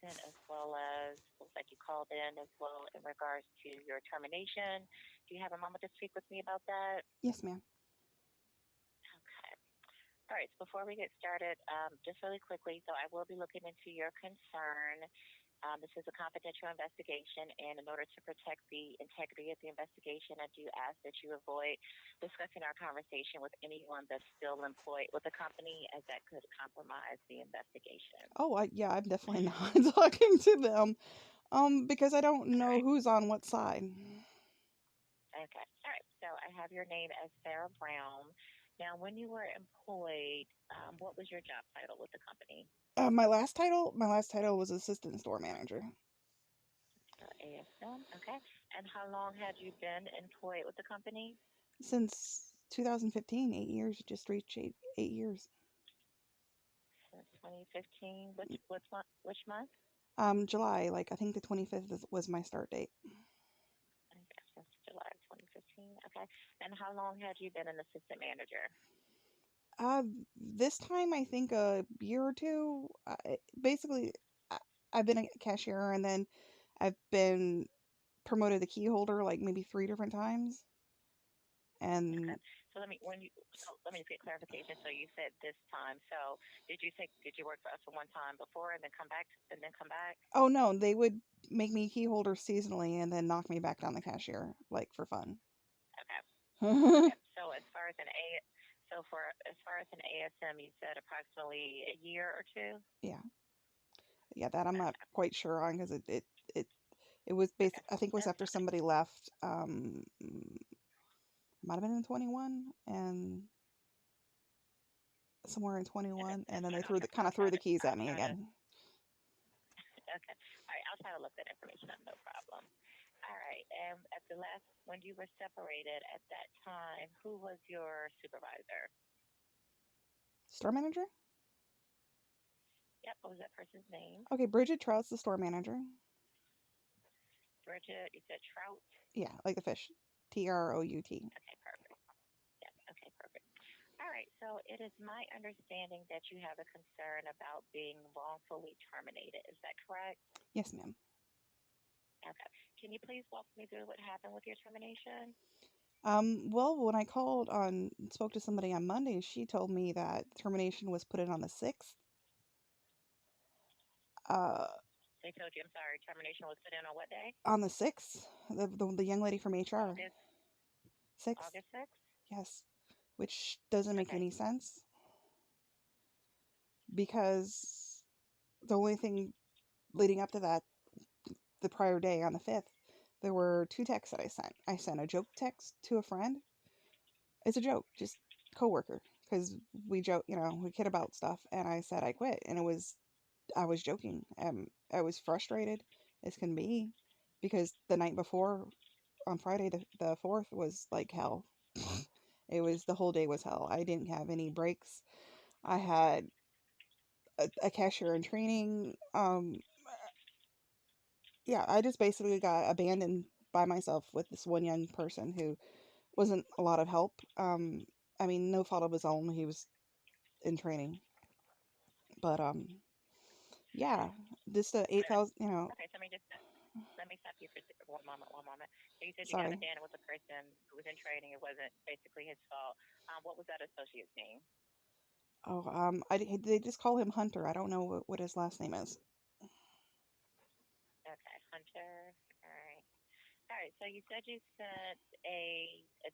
recent as well as looks like you called in as well in regards to your termination. Do you have a moment to speak with me about that? Yes, ma'am. Okay. All right. So before we get started, just really quickly, so I will be looking into your concern. This is a confidential investigation, and in order to protect the integrity of the investigation, I do ask that you avoid discussing our conversation with anyone that's still employed with the company, as that could compromise the investigation. Oh, yeah, I'm definitely not talking to them. Because I don't All know right. who's on what side. Okay. All right. So I have your name as Sarah Brown. Now, when you were employed, what was your job title with the company? My last title was assistant store manager ASM. Okay. And how long had you been employed with the company? since 2015. 8 years, just reached 8 years. Since 2015. Which month? Which month? July, like I think the 25th was my start date. Okay, since July 2015. Okay. And how long had you been an assistant manager? Uh, this time I think a year or two. Basically, I, I've been a cashier, and then I've been promoted to key holder like maybe 3 different times. Okay. And So let me just get clarification. So you said this time. So did you work for us for one time before and then come back and then come back? oh no, they would make me key holder seasonally, and then knock me back down the cashier like for fun. Okay. Yeah, Okay. So as far as an ASM, you said approximately a year or two. yeah, that I'm not Okay. quite sure on because it was Okay. basic. I think it was That's after fine. somebody left. Might have been in 21 and somewhere in Okay. 21, and That's then they fine. threw the kind of threw the keys at I'll me try to. again. Okay. All right. I'll try to look that information up. No problem. All right. And at the last, when you were separated at that time, who was your supervisor? Store manager. Yep. What was that person's name? Okay, Bridget Trout's the store manager. Bridget. You said Trout. Yeah, like the fish. Trout. Okay. Perfect. Yep. Okay. Perfect. All right. So it is my understanding that you have a concern about being wrongfully terminated. Is that correct? Yes, ma'am. Okay. Can you please walk me through what happened with your termination? Well, when I called on spoke to somebody on Monday, she told me that termination was put in on the 6th. Uh, They told you, I'm sorry, termination was put in on what day? on the 6th, the young lady from HR. August 6th, August 6th? yes, which doesn't make Okay. any sense because the only thing leading up to that, the prior day on the 5th, there were two texts that I sent. I sent a joke text to a friend. It's a joke, just coworker, because we joke, we kid about stuff, and I said I quit, and I was joking. I was frustrated as can be because the night before on Friday the 4th was like hell. It was the whole day was hell. I didn't have any breaks. I had a cashier in training. Yeah, I just basically got abandoned by myself with this one young person who wasn't a lot of help. I mean, no fault of his own. He was in training, but yeah, just the Wait a minute. 8,000. Okay, so let me stop you for one moment, one moment. So you said you got Sorry. abandoned with a person who was in training. It wasn't basically his fault. What was that associate's name? Oh, they just call him Hunter. I don't know what his last name is. Okay, Hunter. All right. All right. So you said you sent a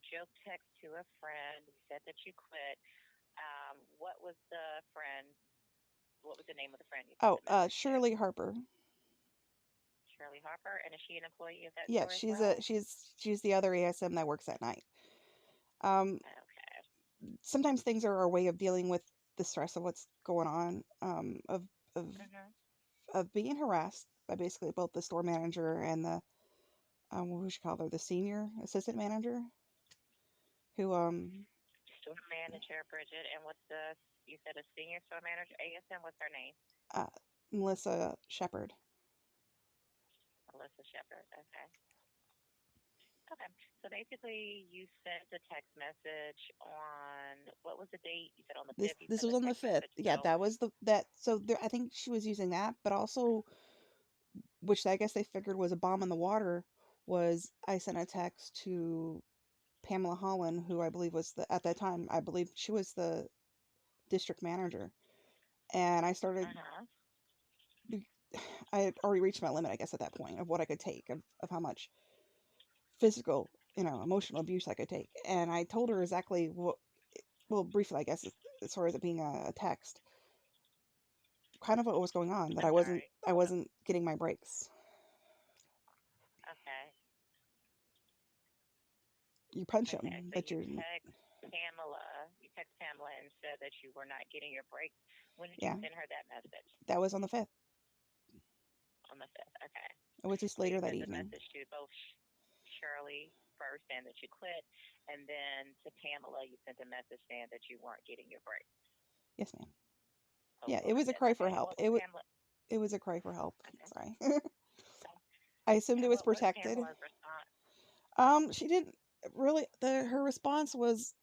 joke text to a friend. You said that you quit. What was the friend? What was the name of the friend you sent Oh, the message to? Shirley Harper. Shirley Harper. And is she an employee of that Yeah, store as well? she's the other ASM that works at night. Um, Okay. sometimes things are our way of dealing with the stress of what's going on. Of Mhm. of being harassed by basically both the store manager and the what would you call her, the senior assistant manager, who Store manager Bridget, and what's the? You said a senior store manager, ASM. What's her name? uh, Melissa Shepard. Melissa Shepard. Okay. Okay. So basically, you sent a text message on what was the date? You said on the This fifth. You this sent was the on the text 5th. message. Yeah, So that was the that. So there, I think she was using that, but also which I guess they figured was a bomb in the water, was I sent a text to Pamela Holland, who I believe was at that time, I believe she was the district manager. And I started, Uh-huh. I had already reached my limit, I guess, at that point of what I could take, of how much physical, emotional abuse I could take. And I told her exactly what, well, briefly, I guess, as far as it being a text, kind of what was going on, that I'm sorry. I wasn't getting my breaks. Okay. You punch Okay. them, So but You text Pamela and said that you were not getting your breaks. When did you yeah, send her that message? that was on the 5th. On the 5th. Okay. It was just So you later that sent the evening. message to both Shirley first saying that you quit, and then to Pamela, you sent a message saying that you weren't getting your break. Yes, ma'am. Oh, Yeah, it on the was a 5th. cry for Okay. And help. what was Pamela? It was a cry for help. Okay. Sorry. Okay. I assumed it And was what was protected. Pamela's response? She didn't really. Her response was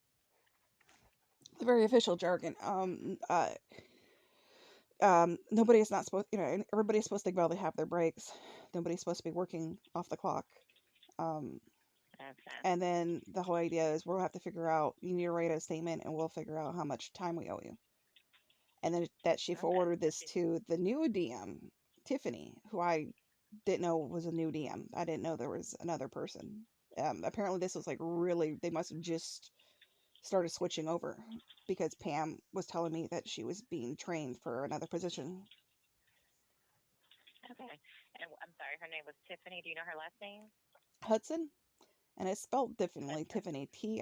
the very official jargon. Nobody is not supposed. Everybody's supposed to be able to have their breaks. Nobody's supposed to be working off the clock. Um, Okay. and then the whole idea is we'll have to figure out. You need to write a statement, and we'll figure out how much time we owe you. And then that she Okay. forwarded this to the new DM, Tiffany, who I didn't know was a new DM. I didn't know there was another person. Apparently, this was like really, they must have just started switching over because Pam was telling me that she was being trained for another position. Okay. And I'm sorry, her name was Tiffany. Do you know her last name? Hudson, and it's spelled differently. Hudson. Tiffany, Tiffany,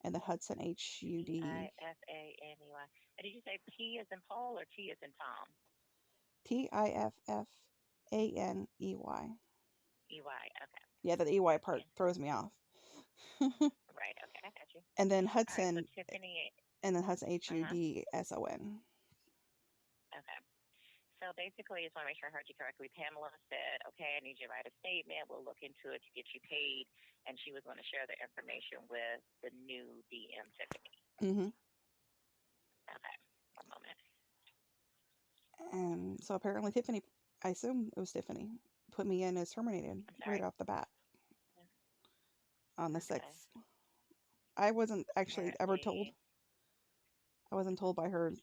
and the Hudson T Hud, I F A N E Y. And did you say P as in Paul or T as in Tom? Tiffany. E Y. Okay. Yeah, the EY part Yeah. throws me off. Right. Okay. I got you. And then All right. So Hudson, Tiffany. and then Hudson Uh huh. Hudson. Okay. So basically, I just want to make sure I heard you correctly. Pamela said, "Okay, I need you to write a statement. We'll look into it to get you paid," and she was going to share the information with the new DM, Tiffany. Mm-hmm. Okay. One moment. And so apparently Tiffany, I assume it was Tiffany, put me in as terminated I'm right sorry. off the bat on the Okay. 6th. I wasn't actually ever told. Apparently, I wasn't told by her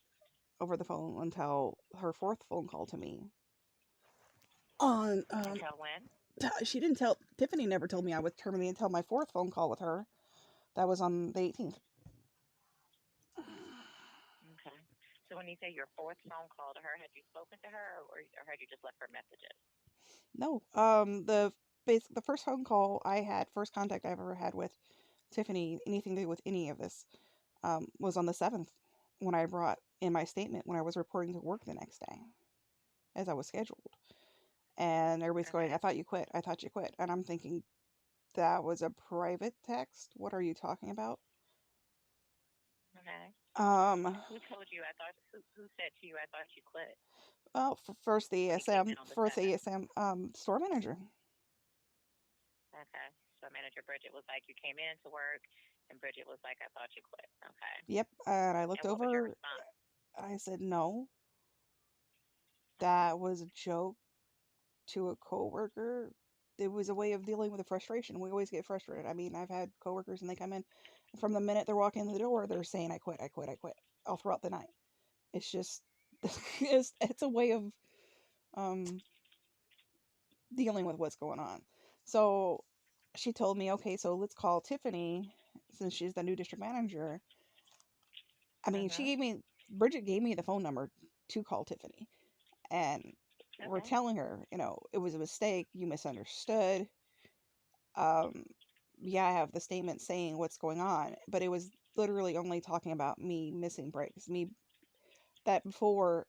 over the phone until her 4th phone call to me. On until when? she didn't tell Tiffany never told me I was terminated until my 4th phone call with her. That was on the 18th. Okay. So when you say your fourth phone call to her, had you spoken to her, or had you just left her messages? No, the first phone call I had, first contact I ever had with Tiffany, anything to do with any of this, was on the 7th when I brought in my statement when I was reporting to work the next day, as I was scheduled. And everybody's going, Okay. I thought you quit. I thought you quit. And I'm thinking, that was a private text. What are you talking about? Okay. Um, Who told you? I thought who said to you? I thought you quit well, first the when you came ESM, in on the first the seventh. ESM, store manager. Okay. So manager Bridget was like, you came in to work, and Bridget was like, I thought you quit. Okay. Yep. And I And looked what was your over. response? I said, no, Okay. that was a joke to a coworker. It was a way of dealing with the frustration. We always get frustrated. I mean, I've had coworkers and they come in from the minute they're walking in the door, they're saying, I quit, I quit, I quit, all throughout the night. It's just, it's a way of um, dealing with what's going on. So she told me, okay, so let's call Tiffany since she's the new district manager. I mean, Mhm. Bridget gave me the phone number to call Tiffany. And we're Okay. telling her, it was a mistake. You misunderstood. Um, yeah, I have the statement saying what's going on, but it was literally only talking about me missing breaks. Me that before,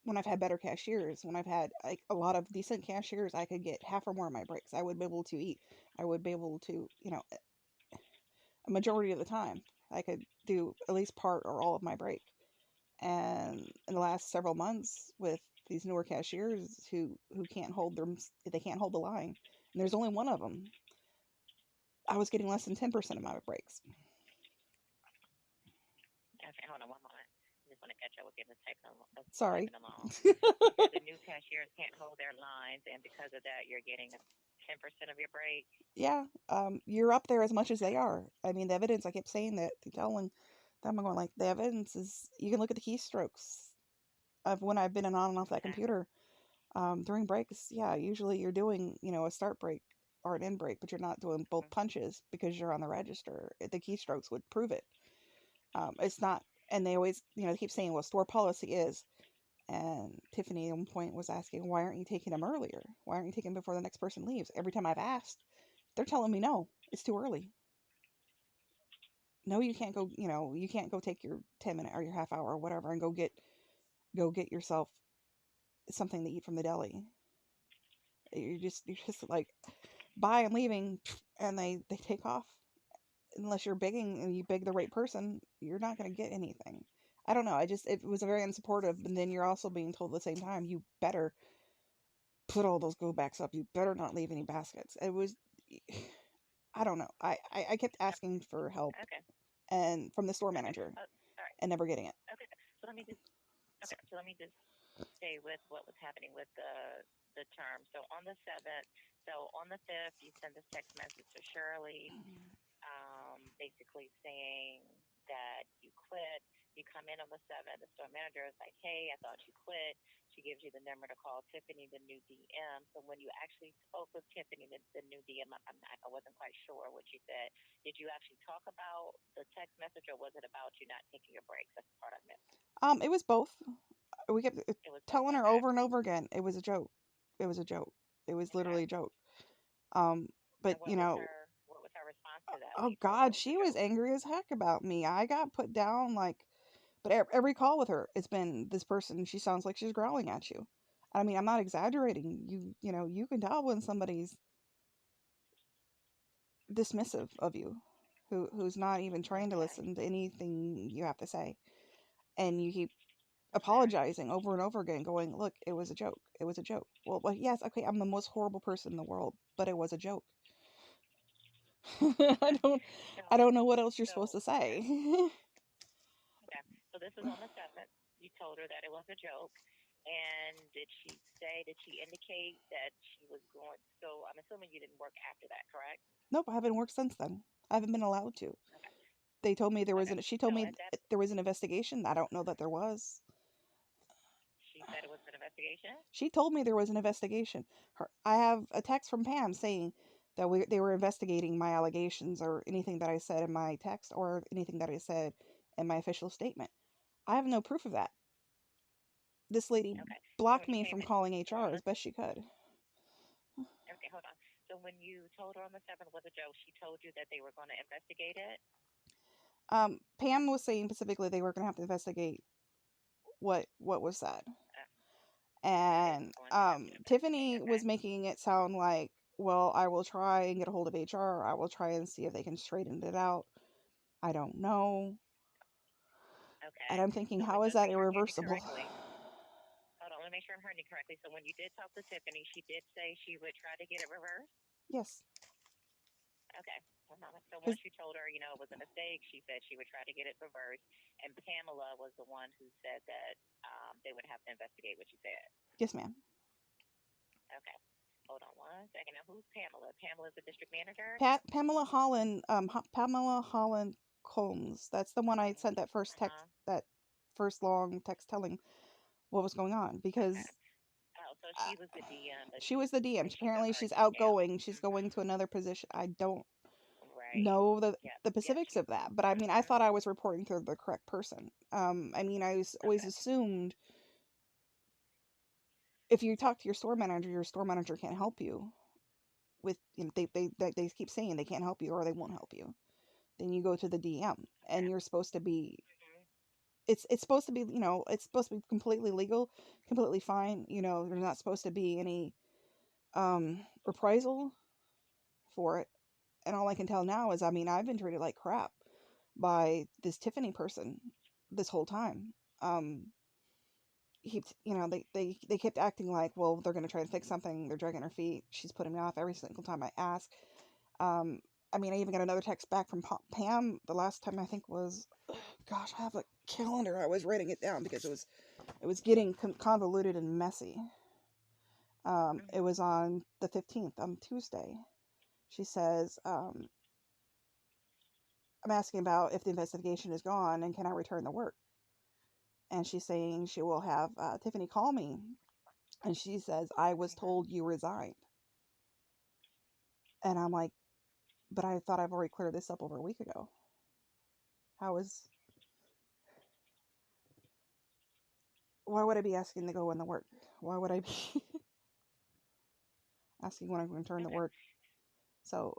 when I've had better cashiers, when I've had like a lot of decent cashiers, I could get half or more of my breaks. I would be able to eat. I would be able to, a majority of the time, I could do at least part or all of my break. And in the last several months, with these newer cashiers who can't hold they can't hold the line, and there's only one of them, I was getting less than 10% of my breaks. Okay. Hold on one moment. just want to catch up with you. Sorry. Typing along. You said the new cashiers can't hold their lines, and because of that, you're getting 10% of your break. Yeah, you're up there as much as they are. I mean, the evidence, I kept saying that, telling them, I'm going like, the evidence is, you can look at the keystrokes of when I've been on and off that Okay. computer during breaks. Yeah, usually you're doing, a start break or an end break, but you're not doing both punches because you're on the register. The keystrokes would prove it. It's not, and they always, they keep saying, well, store policy is. And Tiffany at one point was asking, why aren't you taking them earlier? Why aren't you taking them before the next person leaves? Every time I've asked, they're telling me no, it's too early. No, you can't go, you can't go take your 10-minute or your half hour or whatever and go get yourself something to eat from the deli. You're just like, bye, I'm leaving, and they take off. Unless you're begging and you beg the right person, you're not going to get anything. I don't know. It was very unsupportive. And then you're also being told at the same time, you better put all those go backs up. You better not leave any baskets. It was, I don't know. I kept asking for help Okay. and from the store Okay. manager All right. and never getting it. Okay. So let me just stay with what was happening with the term. So on the 7th, so on the 5th, you send this text message to Shirley, basically saying that you quit. You come in on the 7th. The store manager is like, "Hey, I thought you quit." She gives you the number to call Tiffany, the new DM. So when you actually spoke with Tiffany, the new DM, I wasn't quite sure what she said. Did you actually talk about the text message, or was it about you not taking your breaks? That's the part I missed. It was both. We kept It was both. telling her Okay. over and over again, it was a joke. It was a joke. It was Okay. literally a joke. But And what was her response to that when oh you told her God, it was a she was joke? angry as heck about me. I got put down like, but every call with her, it's been this person. She sounds like she's growling at you. I mean, I'm not exaggerating. You can tell when somebody's dismissive of you, who's not even trying to Okay. listen to anything you have to say, and you keep Okay. apologizing over and over again, going, "Look, it was a joke. It was a joke." Well, yes, okay, I'm the most horrible person in the world, but it was a joke. I Okay. don't, So I don't know what else you're supposed so to okay. say. Okay. So this was on the 7th. You told her that it was a joke. And did she indicate that she was going? So I'm assuming you didn't work after that, correct? Nope, I haven't worked since then. I haven't been allowed to. Okay. They told me there was Okay. an. She So told me at that, there was an investigation. I don't know that there was. she said it was an investigation. She told me there was an investigation. I have a text from Pam saying that they were investigating my allegations or anything that I said in my text or anything that I said in my official statement. I have no proof of that. This lady Okay. So blocked when you me came from in, calling so HR as best she could. okay, hold on. So when you told her on the 7th was a joke, she told you that they were going to investigate it. Pam was saying specifically they were going to have to investigate what was said, They and were going to have to investigate. Tiffany Okay. was making it sound like, well, I will try and get a hold of HR. I will try and see if they can straighten it out. I don't know. Okay. And I'm thinking, So how is just that make sure I'm hearing you irreversible? correctly. Hold on, let me make sure I'm hearing you correctly. So when you did talk to Tiffany, she did say she would try to get it reversed. Yes, Okay. Hold on. So because once you told her, it was a mistake, she said she would try to get it reversed. And Pamela was the one who said that they would have to investigate what you said. yes, ma'am. Okay. Hold on one second. Now, who's Pamela? Pamela's the district manager. Pamela Holland, Pamela Holland Combs. That's the one I sent that first Uh text, huh. that first long text telling what was going on Okay. because Oh, so uh, she was the DM, but she was the DM. she's a Apparently, she's emergency now. outgoing. She's going to another position. I don't Right. know the Yep. the Yep. specifics She's. of that, but I mean, I Mhm. thought I was reporting to the correct person. I mean, always Okay. assumed if you talk to your store manager can't help you with, they keep saying they can't help you or they won't help you. Then you go to the DM, and Okay. you're supposed to be. Mhm. It's supposed to be, it's supposed to be completely legal, completely fine. There's not supposed to be any reprisal for it. And all I can tell now is, I mean, I've been treated like crap by this Tiffany person this whole time. They kept acting like, well, they're going to try and fix something. They're dragging her feet. She's putting me off every single time I ask. Um, I mean, I even got another text back from Pam the last time, I think was, gosh, I have like calendar, I was writing it down because it was getting convoluted and messy. It was on the 15th, on Tuesday. She says, I'm asking about if the investigation is gone and can I return to work. And she's saying she will have Tiffany call me. And she says, I was told you resigned. And I'm like, but I thought I've already cleared this up over a week ago. Why would I be asking to go in the work? Why would I be asking when I'm going to return to work? So.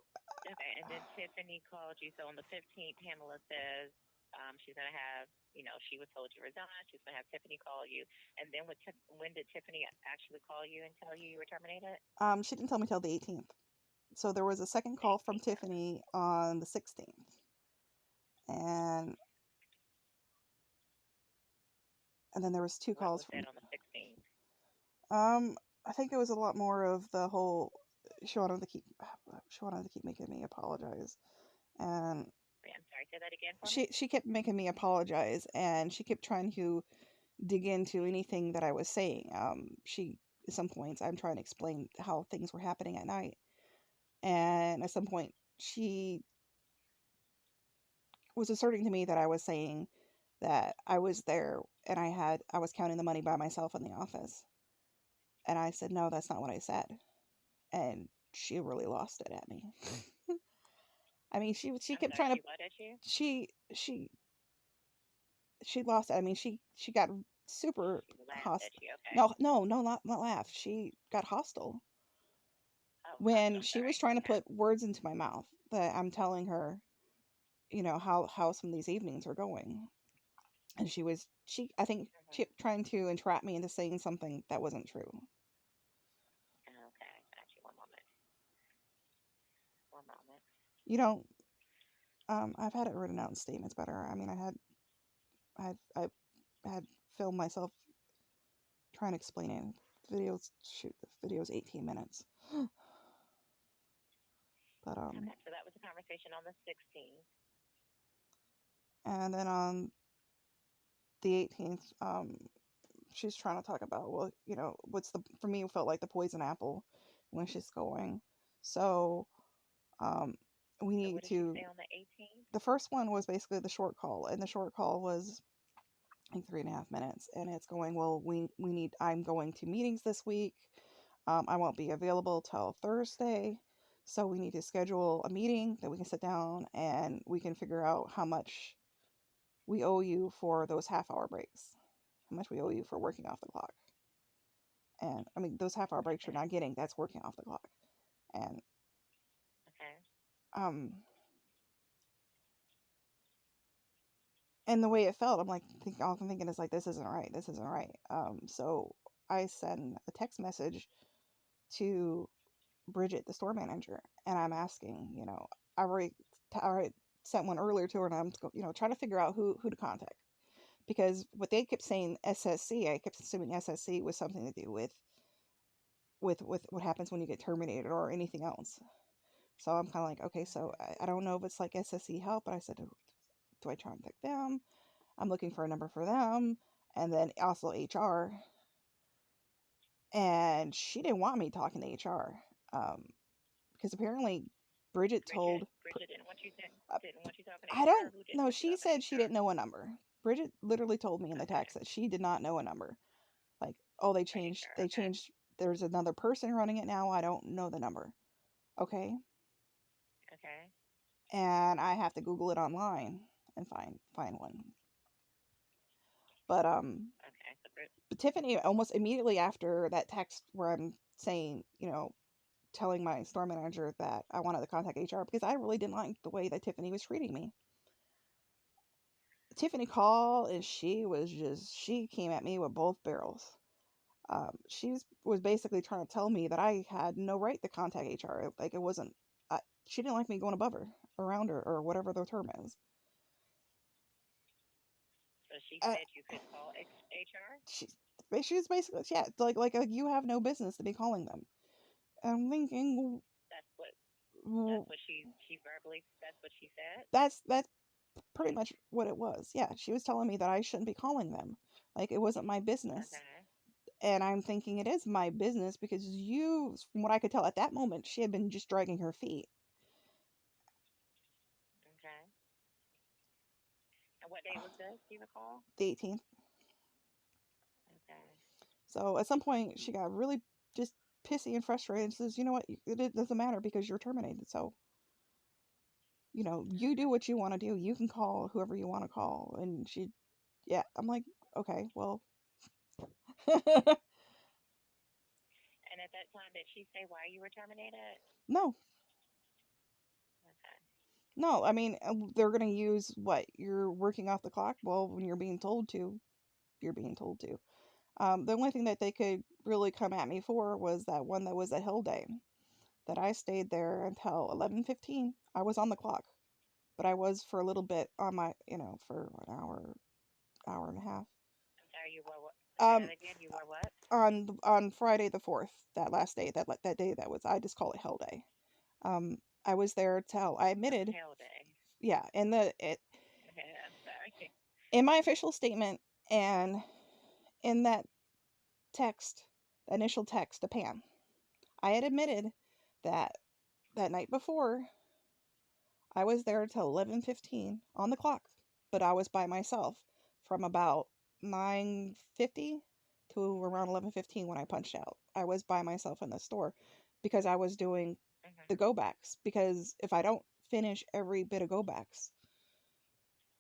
Okay, and then Tiffany called you. So on the 15th, Pamela says she's going to have, she was told you resign. She's going to have Tiffany call you. And then when did Tiffany actually call you and tell you were terminated? She didn't tell me till the 18th. So there was a second call from Tiffany on the 16th. And then there was two calls from. What was that on the 16th? I think it was a lot more of the whole. She wanted to keep making me apologize, and. I'm sorry. Say that again for me. She kept making me apologize, and she kept trying to dig into anything that I was saying. At some points I'm trying to explain how things were happening at night, and at some point she was asserting to me that I was saying that I was there and I was counting the money by myself in the office. And I said, no, that's not what I said. And she really lost it at me. I mean, she kept trying to. What at you? She lost it. I mean, she got super hostile. Okay. No, not laugh. She got hostile. Oh, when she was trying to put words into my mouth that I'm telling her, how some of these evenings are going. And I think she kept trying to entrap me into saying something that wasn't true. Okay, got you. One moment. I've had it written out in statements better. I mean, I had filmed myself trying to explain it. The video's 18 minutes. But okay, so that was a conversation on the 16th. And then on the 18th, she's trying to talk about, well, for me, it felt like the poison apple when she's going. So, we need what did to. you say on the 18th? The first one was basically the short call, and the short call was like 3.5 minutes, and it's going, well, I'm going to meetings this week. I won't be available till Thursday, so we need to schedule a meeting that we can sit down and we can figure out how much we owe you for those half-hour breaks, how much we owe you for working off the clock. And I mean, those half-hour breaks you're not getting, that's working off the clock. And and the way it felt, all I'm thinking is like, this isn't right. So I send a text message to Bridget, the store manager, and I'm asking, I already sent one earlier to her, and I'm, trying to figure out who to contact, because what they kept saying SSC, I kept assuming SSC was something to do with what happens when you get terminated or anything else. So I'm kind of like, okay, so I don't know if it's like SSC help, but I said, do I contact them? I'm looking for a number for them, and then also HR. And she didn't want me talking to HR, because apparently Bridget didn't want you talking to HR. I don't know. She said she didn't know a number. Bridget literally told me in the text that she did not know a number. Like, oh, they changed. There's another person running it now. I don't know the number. Okay. And I have to Google it online and find one. But but Tiffany, almost immediately after that text where I'm saying, telling my store manager that I wanted to contact HR because I really didn't like the way that Tiffany was treating me. Tiffany called and she came at me with both barrels. She was basically trying to tell me that I had no right to contact HR. Like, it wasn't, she didn't like me going above her, around her, or whatever the term is. So she said you could call HR? She was basically, yeah, like you have no business to be calling them. I'm thinking, that's what she verbally, that's what she said? That's pretty much what it was. Yeah, she was telling me that I shouldn't be calling them. Like, it wasn't my business. Okay. And I'm thinking it is my business because you, from what I could tell at that moment, she had been just dragging her feet. Okay. And what date was this? Do you recall? The 18th. Okay. So at some point, she got really just pissy and frustrated and says, you know what, it doesn't matter because you're terminated. So, you do Okay. what you want to do. You can call whoever you want to call. And yeah, I'm like, okay, well. And at that time, did she say why you were terminated? No, Okay. no. I mean, they're going to use what? You're working off the clock? Well, when you're being told to, you're being told to. The only thing that they could really come at me for was that one that was a hill day. That I stayed there until 11:15. I was on the clock, but I was for a little bit on my, for an hour and a half. I'm sorry, you were what? Say Um, that again. You were what? on Friday the 4th, that last day, that day that was, I just call it hell day. I was there till I Oh, admitted, hell day. yeah, Okay, I'm sorry. in my official statement and in that text, the initial text to Pam, I had admitted that that night before I was there till 11:15 on the clock, but I was by myself from about 9:50 to around 11:15 when I punched out. I was by myself in the store because I was doing the Mm-hmm. go backs, because if I don't finish every bit of go backs,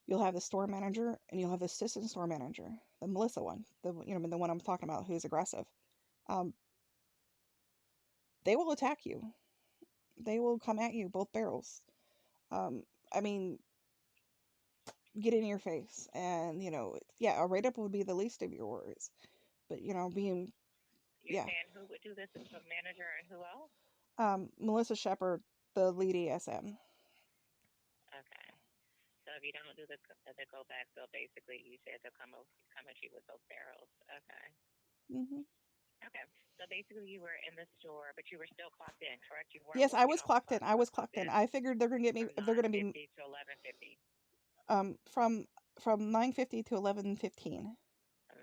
you'll have the store manager and you'll have the assistant store manager, the Melissa one, the one I'm talking about, who's aggressive. Um, they will attack you. They will come at you both barrels. I mean, get in your face, and yeah, a write up would be the least of your worries, but being, You're yeah. saying who would do this? The manager and who else? Melissa Shepard, the lead ESM. Okay. So if you don't do the go back, so basically you said they'll come at you with those barrels. Okay. Hmm. Okay. So basically you were in the store, but you were still clocked in, correct? You weren't Yes, I working was off the clocked in. clock. You were clocked in I figured they're gonna get me from if they're gonna be 9:50 to 11:50. from 9:50 to 11:15.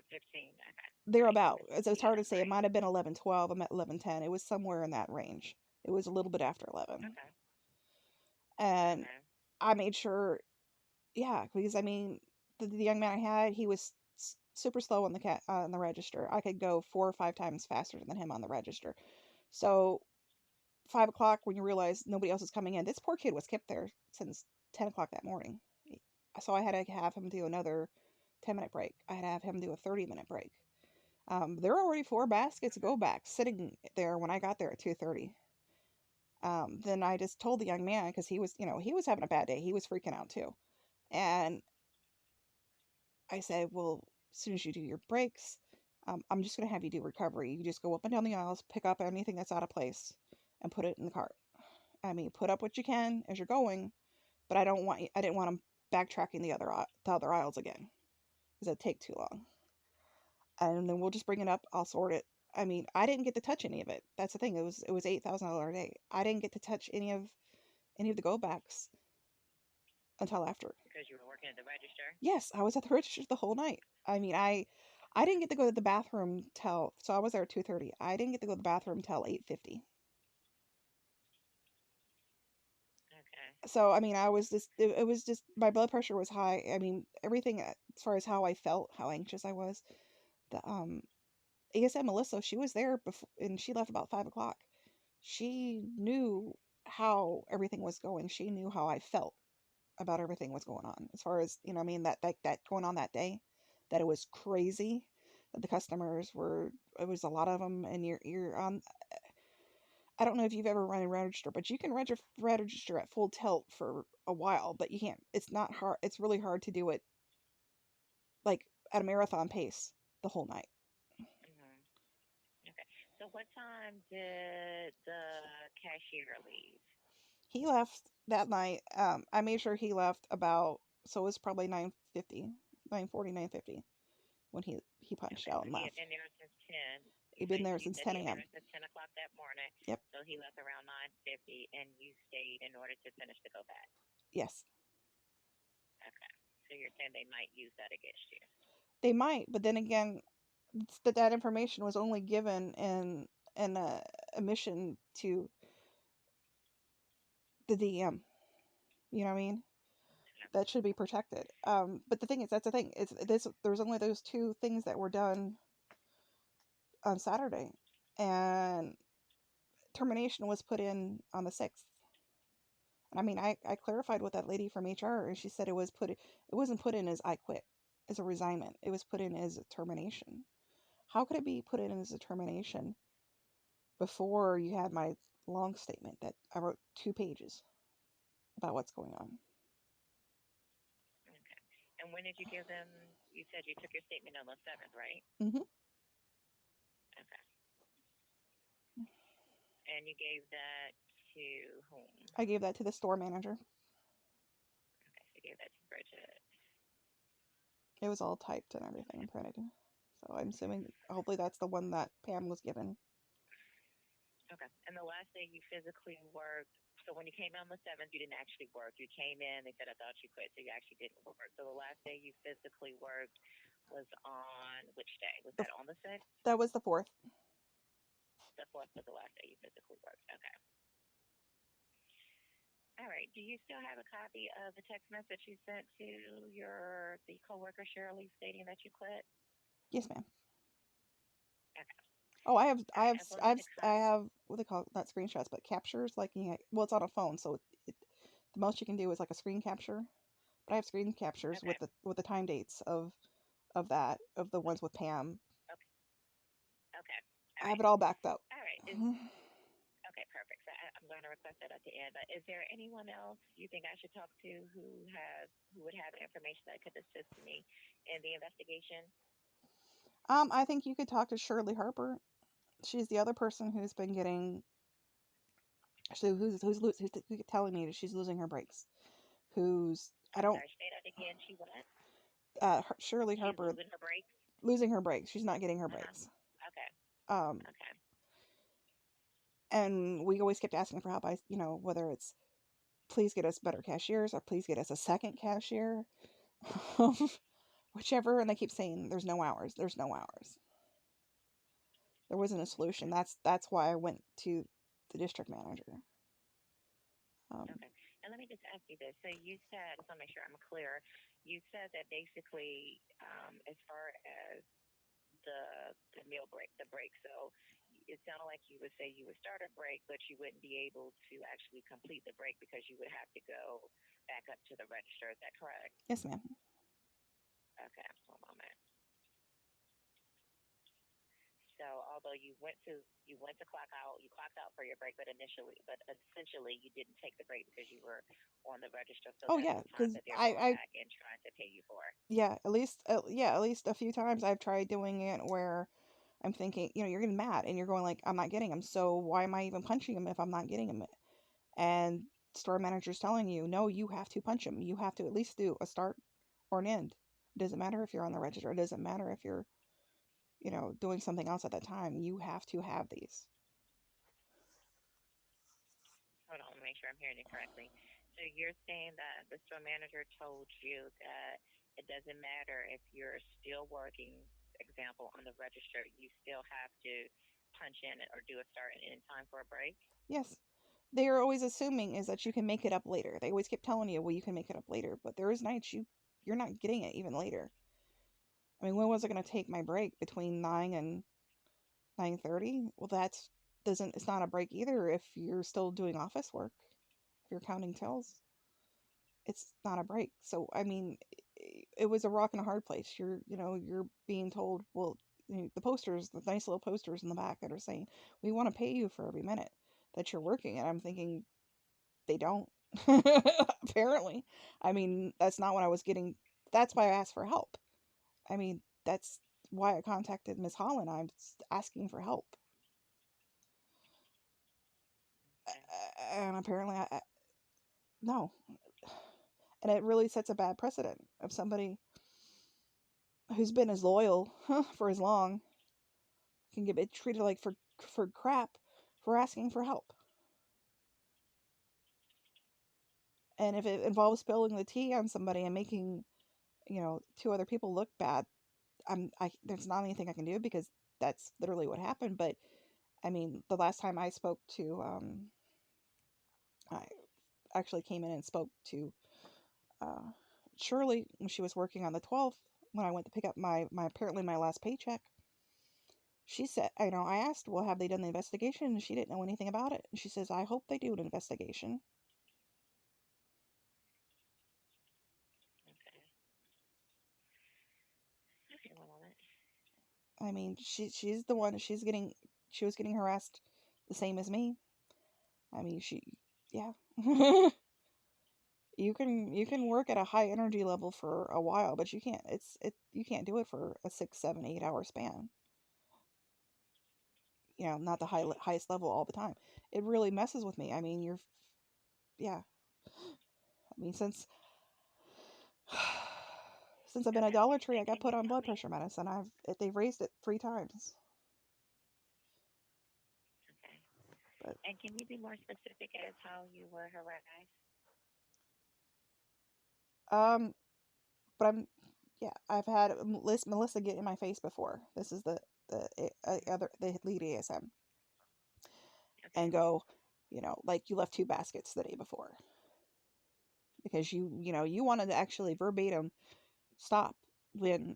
15. Okay. They're Right. about, 15 it's hard to p.m. say, it Right. might have been 11:12. I'm at 11:10. It was somewhere in that range. It was a little bit after 11. Okay. And Okay. I made sure, yeah, because I mean, the young man I had, he was super slow on the register. I could go 4 or 5 times faster than him on the register. So 5 o'clock, when you realize nobody else is coming in, this poor kid was kept there since 10 o'clock that morning. So I had to have him do another 10-minute break. I had to have him do a 30-minute break. There were already 4 baskets Okay. go back sitting there when I got there at 2:30. Then I just told the young man, because he was having a bad day. He was freaking out too. And I said, well, as soon as you do your breaks, I'm just going to have you do recovery. You just go up and down the aisles, pick up anything that's out of place, and put it in the cart. I mean, put up what you can as you're going, but I didn't want him backtracking the other aisles again, because it'd take too long. And then we'll just bring it up. I'll sort it. I mean, I didn't get to touch any of it. That's the thing. It was $8,000 a day. I didn't get to touch any of the go backs until after. Because you were working at the register. Yes, I was at the register the whole night. I mean, I didn't get to go to the bathroom till, so I was there at 2:30. I didn't get to go to the bathroom till 8:50. Okay. So I mean, I was just it was just, my blood pressure was high. I mean, everything as far as how I felt, how anxious I was. The ASM Melissa, she was there before, and she left about 5 o'clock. She knew how everything was going. She knew how I felt about everything was going on. As far as, I mean, that going on that day, that it was crazy. That the customers were, it was a lot of them, and you're on. I don't know if you've ever run a register, but you can register at full tilt for a while, but you can't. It's not hard. It's really hard to do it like at a marathon pace the whole night. Mm-hmm. Okay. So what time did the cashier leave? He left that night. I made sure he left about, so it was probably 9:50, 9:40, 9:50 when he punched Okay. out So and he had left. been there since 10. He'd been there You since said he 10 had been a.m. there since 10 o'clock that morning. Yep. So he left around 9:50, and you stayed in order to finish the go back. Yes. Okay. So you're saying they might use that against you. They might, but then again, that information was only given in a admission to the DM. You know what I mean? Yeah. That should be protected. But the thing is, that's the thing. It's this. There's only those two things that were done on Saturday, and termination was put in on the 6th. I mean, I clarified with that lady from HR, and she said it wasn't put in as I quit, as a resignment. It was put in as a termination. How could it be put in as a termination before you had my long statement that I wrote 2 pages about what's going on? Okay. And when did you give them? You said you took your statement on the 7th, right? Hmm. Okay. And you gave that to whom? I gave that to the store manager. Okay, so you gave that to Bridget. It was all typed and everything and printed. So I'm assuming, hopefully, that's the one that Pam was given. Okay. And the last day you physically worked, so when you came in on the 7th, you didn't actually work. You came in, they said, I thought you quit, so you actually didn't work. So the last day you physically worked was on which day? Was that on the 6th? That was the 4th. The 4th was the last day you physically worked. Okay. All right. Do you still have a copy of the text message you sent to the coworker Shirley stating that you quit? Yes, ma'am. Okay. Oh, All right. I will need to I cut. have what they call it, not screenshots, but captures. Like, well, it's on a phone, so the most you can do is like a screen capture. But I have screen captures Okay. with the time dates of the ones with Pam. Okay. Okay. All I have right. it all backed up. All right. Okay, perfect. So I'm going to request that at the end. But is there anyone else you think I should talk to who would have information that could assist me in the investigation? I think you could talk to Shirley Harper. She's the other person who's been getting, who's telling me that she's losing her breaks. Who's I I'm don't sorry, say that again. She what? Shirley She's Harper losing her breaks? losing her breaks. She's not getting her Uh huh. breaks. Okay. Um, Okay. and we always kept asking for help. Whether it's please get us better cashiers or please get us a second cashier, whichever. And they keep saying there's no hours. There's no hours. There wasn't a solution. That's why I went to the district manager. Okay. And let me just ask you this. So you said, just want to make sure I'm clear, you said that basically, as far as the meal break, the break, so it sounded like you would say you would start a break, but you wouldn't be able to actually complete the break because you would have to go back up to the register. Is that correct? Yes, ma'am. Okay, one moment. So although you went to clock out, you clocked out for your break, but essentially you didn't take the break because you were on the register. So Oh that's yeah, the time because that they're going back and trying to pay you for. yeah, at least a few times I've tried doing it where I'm thinking, you're getting mad and you're going like, I'm not getting them, so why am I even punching them if I'm not getting them? And store manager's telling you, no, you have to punch them. You have to at least do a start or an end. It doesn't matter if you're on the register. It doesn't matter if you're, doing something else at that time. You have to have these. Hold on, let me make sure I'm hearing it correctly. So you're saying that the store manager told you that it doesn't matter if you're still working, example, on the register, you still have to punch in or do a start and end time for a break? Yes. They are always assuming is that you can make it up later. They always keep telling you, well, you can make it up later, but there is nights you're not getting it even later. I mean, when was I going to take my break between 9 and 9:30? Well, that's doesn't it's not a break either if you're still doing office work. If you're counting tills, it's not a break. So, I mean, it was a rock and a hard place. You're being told, well, the posters, the nice little posters in the back that are saying, we want to pay you for every minute that you're working. And I'm thinking, they don't. Apparently. I mean, that's not what I was getting. That's why I asked for help. I mean, that's why I contacted Miss Holland. I'm asking for help. Okay. And apparently, no. And it really sets a bad precedent of somebody who's been as loyal for as long can get treated like for crap for asking for help. And if it involves spilling the tea on somebody and making, two other people look bad, there's not anything I can do because that's literally what happened. But I mean, the last time I spoke to, I actually came in and spoke to uh, Shirley when she was working on the 12th when I went to pick up my apparently my last paycheck. She said, I asked, well, have they done the investigation? And she didn't know anything about it. And she says, I hope they do an investigation. Okay. Okay, one moment. I mean, she's the one. She was getting harassed the same as me. I mean, yeah. You can work at a high energy level for a while, but you can't do it for a 6, 7, 8 hour span. Not the highest level all the time. It really messes with me. I mean, yeah. I mean, since I've been at Okay. Dollar Tree, I And got can put you on tell blood me? pressure medicine. They've raised it 3 times. Okay. But And can you be more specific as how you were harassed? um, but yeah, I've had Melissa get in my face before. This is the lead ASM, Okay. and go, like you left 2 baskets the day before because you wanted to actually verbatim stop when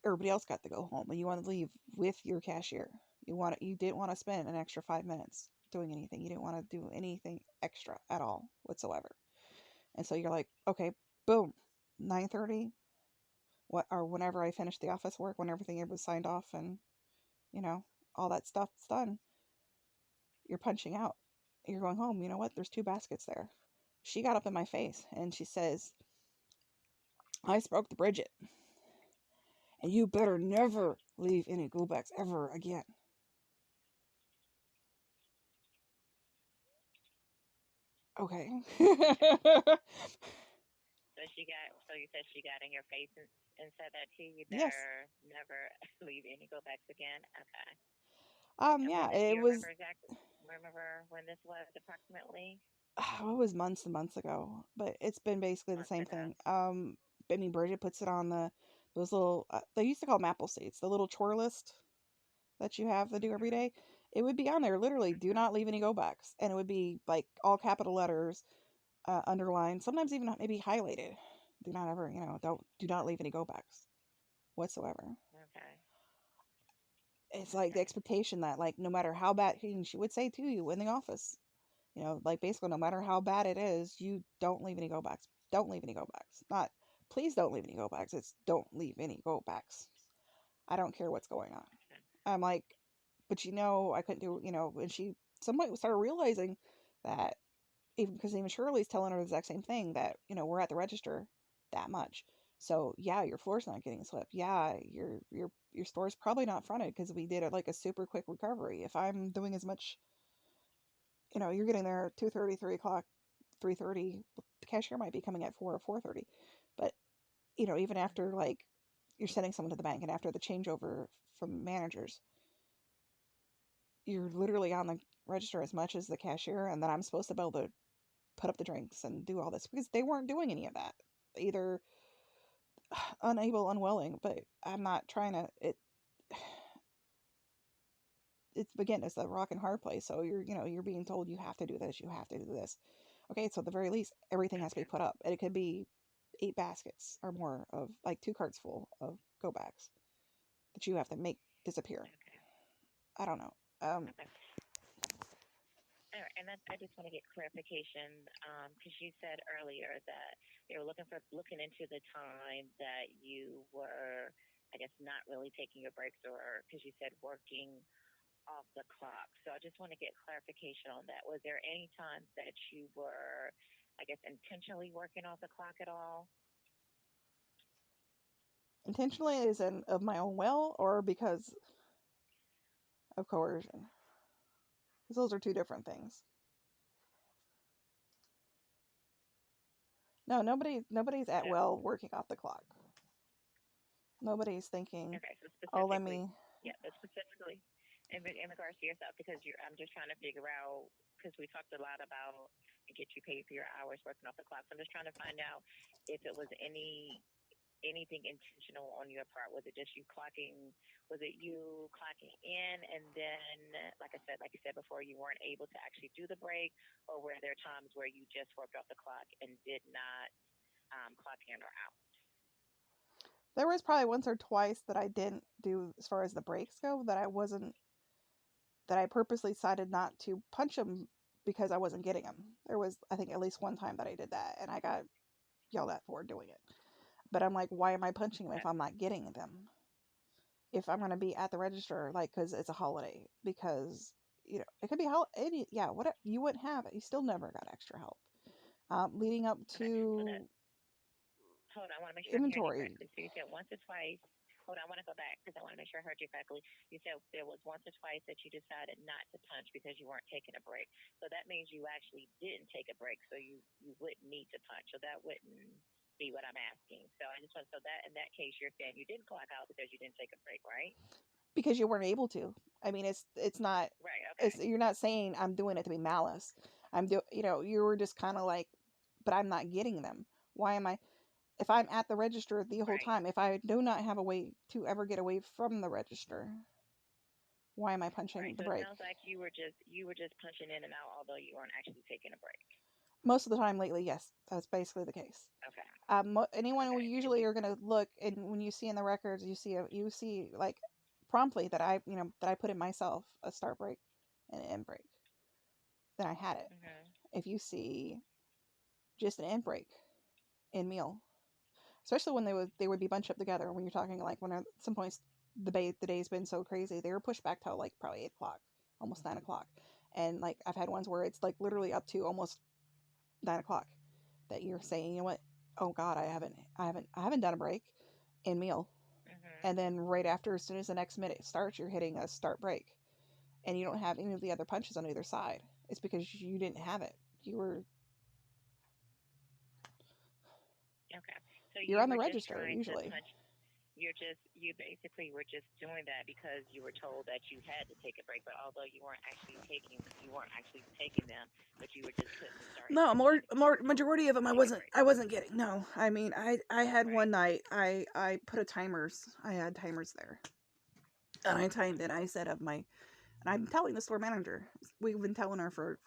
everybody else got to go home, and you want to leave with your cashier. You didn't want to spend an extra 5 minutes doing anything. You didn't want to do anything extra at all whatsoever. And so you're like, okay, boom, 9:30, what or whenever I finished the office work, when everything was signed off and you know all that stuff's done, you're punching out. You're going home. You know what? There's 2 baskets there. She got up in my face and she says, I spoke to Bridget, and you better never leave any go backs ever again. Okay. Okay. So you said she got in your face and said that to you. You Yes. better never leave any go backs again. Okay. And Yeah, do it you was. remember exactly? Remember when this was approximately? It was months and months ago, but it's been basically the Months same ago. thing. I mean, Bridget puts it on those little. They used to call them apple seeds, the little chore list that you have to do every Mhm. day. It would be on there, literally, do Mhm. not leave any go backs, and it would be like all capital letters, underlined, sometimes even maybe highlighted. Do not ever, do not leave any go backs whatsoever. Okay. It's like the Okay. expectation that, like, no matter how bad, and she would say to you in the office, like basically, no matter how bad it is, you don't leave any go backs. Don't leave any go backs. Not, please don't leave any go backs. It's don't leave any go backs. I don't care what's going on. Okay. I'm like, but I couldn't do, and she somewhat started realizing that even Shirley's telling her the exact same thing that, we're at the register that much. So yeah, your floor's not getting swept. Yeah, your store's probably not fronted because we did it like a super quick recovery. If I'm doing as much, you're getting there at 2:30, 3 o'clock, 3:30. The cashier might be coming at 4 or 4:30, but even after Mhm. like you're sending someone to the bank and after the changeover from managers, you're literally on the register as much as the cashier, and then I'm supposed to be able to put up the drinks and do all this because they weren't doing any of that. Either unable, unwilling, but I'm not trying to. It's again, it's a rock and hard place. So you're being told you have to do this, you have to do this. Okay, so at the very least, everything has to be Okay. put up, and it could be 8 baskets or more of like 2 carts full of go backs that you have to make disappear. Okay. I don't know. Um, Okay. All right. And I just want to get clarification because you said earlier that you were looking into the time that you were, I guess, not really taking your breaks, or because you said working off the clock. So I just want to get clarification on that. Was there any times that you were, I guess, intentionally working off the clock at all? Intentionally is in of my own will or because of coercion. Because those are 2 different things. No, nobody's at So, will working off the clock. Nobody's thinking, okay, so oh, let specifically, me. yeah, but specifically in regards to yourself, because I'm just trying to figure out, because we talked a lot about get you paid for your hours working off the clock. So I'm just trying to find out if it was anything intentional on your part. Was it just you clocking? Was it you clocking in and then, like you said before, you weren't able to actually do the break, or were there times where you just worked off the clock and did not clock in or out? There was probably once or twice that I didn't do as far as the breaks go, that I purposely decided not to punch them because I wasn't getting them. There was, I think, at least one time that I did that, and I got yelled at for doing it. But I'm like, why am I punching them if I'm not getting them? If I'm going to be at the register, like, because it's a holiday, because, it could be whatever, you wouldn't have it. You still never got extra help. Leading up Okay. to Hold on, I want to make sure I'm hearing you inventory. correctly. So you said once or twice. Hold on, I want to go back because I want to make sure I heard you correctly. You said there was once or twice that you decided not to punch because you weren't taking a break. So that means you actually didn't take a break, so you wouldn't need to punch. So that wouldn't be what I'm asking. So I just want so that in that case you're saying you didn't clock out because you didn't take a break, right? Because you weren't able to. I mean, it's not. Right. Okay. You're not saying I'm doing it to be malice. You were just kind of like, but I'm not getting them. Why am I? If I'm at the register the whole Right. time, if I do not have a way to ever get away from the register, why am I punching Right. the So it break? sounds like you were just punching in and out, although you weren't actually taking a break. Most of the time lately, yes, that's basically the case. Okay. Anyone who Okay. And usually you. are going to look, and when you see in the records, you see like promptly that I put in myself a start break and an end break. Then I had it. Mhm. If you see just an end break in meal, especially when they would be bunched up together. When you're talking like when at some points the day's been so crazy, they were pushed back till like probably 8 o'clock, almost 9 o'clock, and like I've had ones where it's like literally up to almost 9 o'clock that you're saying, you know what? Oh God, I haven't done a break in meal, Mhm. and then right after, as soon as the next minute starts, you're hitting a start break, and you don't have any of the other punches on either side. It's because you didn't have it. Okay. So You're you on the were just register trying to usually. punch. You basically were just doing that because you were told that you had to take a break, but although you weren't actually taking them, but you were just putting the start and No, end sign more because you majority of them couldn't take a break. I wasn't getting. No, I mean I had Right. one night I put a timers. I had timers there, and I timed it. I said of my, and I'm telling the store manager. We've been telling her for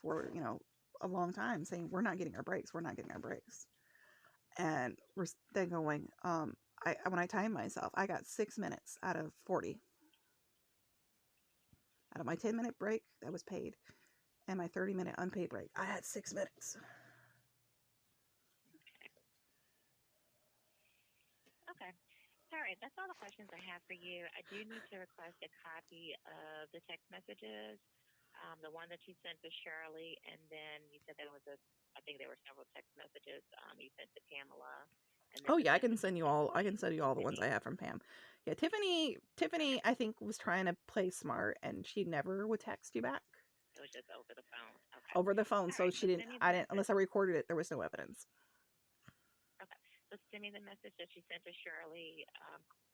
a long time, saying we're not getting our breaks. We're not getting our breaks, and we're then going. When I timed myself, I got 6 minutes out of 40. Out of my 10-minute break that was paid, and my 30-minute unpaid break, I had 6 minutes. Okay. All right. That's all the questions I have for you. I do need to request a copy of the text messages, the one that you sent to Shirley, and then you said there was I think there were several text messages you sent to Pamela, and then Oh the yeah, I can message you send you sent all. I to can send you all the ones I Tiffany. have from Pam. Yeah, Tiffany. Okay. I think was trying to play smart, and she never would text you back It was just over the phone. Okay. over the phone. All So right. she So didn't. send me the I didn't message. unless I recorded it. There was no evidence. Okay. So send me the message that you sent to Shirley,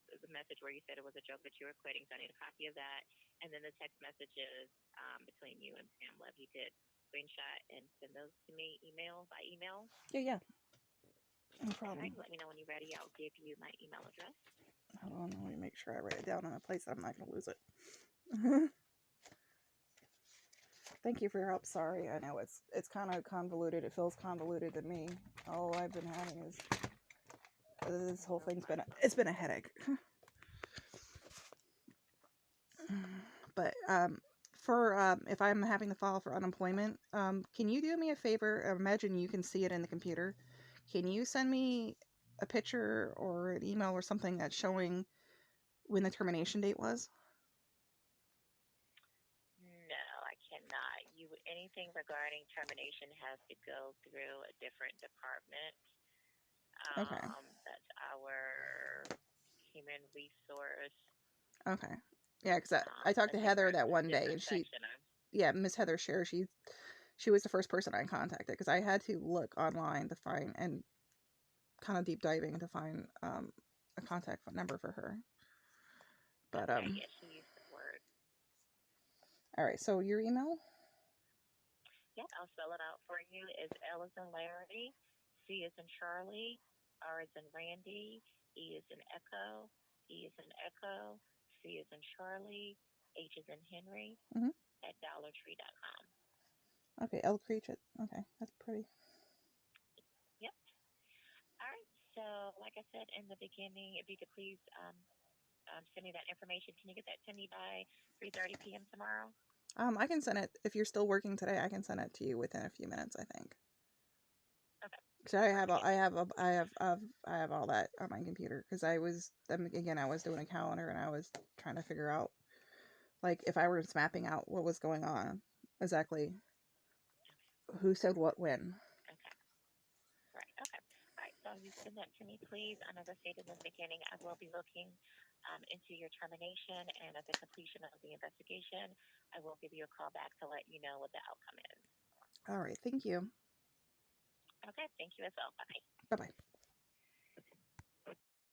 the message where you said it was a joke that you were quitting. So I need a copy of that. And then the text messages between you and Pamela. If you could screenshot and send those to me by email. Yeah, yeah, no All right. problem. Let me know when you're ready. I'll give you my email address. Hold on, let me make sure I write it down in a place I'm not going to lose it. Thank you for your help. Sorry, I know it's kind of convoluted. It feels convoluted to me. All I've been having is this whole No thing's been problem. it's been a headache. But for if I'm having to file for unemployment, can you do me a favor? Imagine you can see it in the computer. Can you send me a picture or an email or something that's showing when the termination date was? No, I cannot. Anything regarding termination has to go through a different department. Okay. That's our human resource, Okay. Yeah, because I talked a to Heather that a one day, different and section. Miss Heather Scher, she was the first person I contacted because I had to look online to find and kind of deep diving to find a contact phone number for her. But Okay, yes, she used the word. all right. So your email? Yep, I'll spell it out for you. It's L is in Larry, C is in Charlie, R is in Randy, E is in Echo, E is in Echo, C is in Charlie, H is in Henry Mm-hmm. at dollartree.com. Okay, El Creature. Okay, that's pretty. Yep. All right. So, like I said in the beginning, if you could please send me that information. Can you get that to me by 3:30 p.m. tomorrow? I can send it if you're still working today. I can send it to you within a few minutes. I think. Okay. So I have, Perfect. I have all that on my computer because I was again I was doing a calendar and I was trying to figure out like if I was mapping out what was going on exactly, who said what when. Okay. Right. Okay. All right. So you send that to me, please. And as I stated in the beginning, I will be looking into your termination, and at the completion of the investigation, I will give you a call back to let you know what the outcome is. All right, thank you. Okay. Thank you as well. Bye. Bye bye.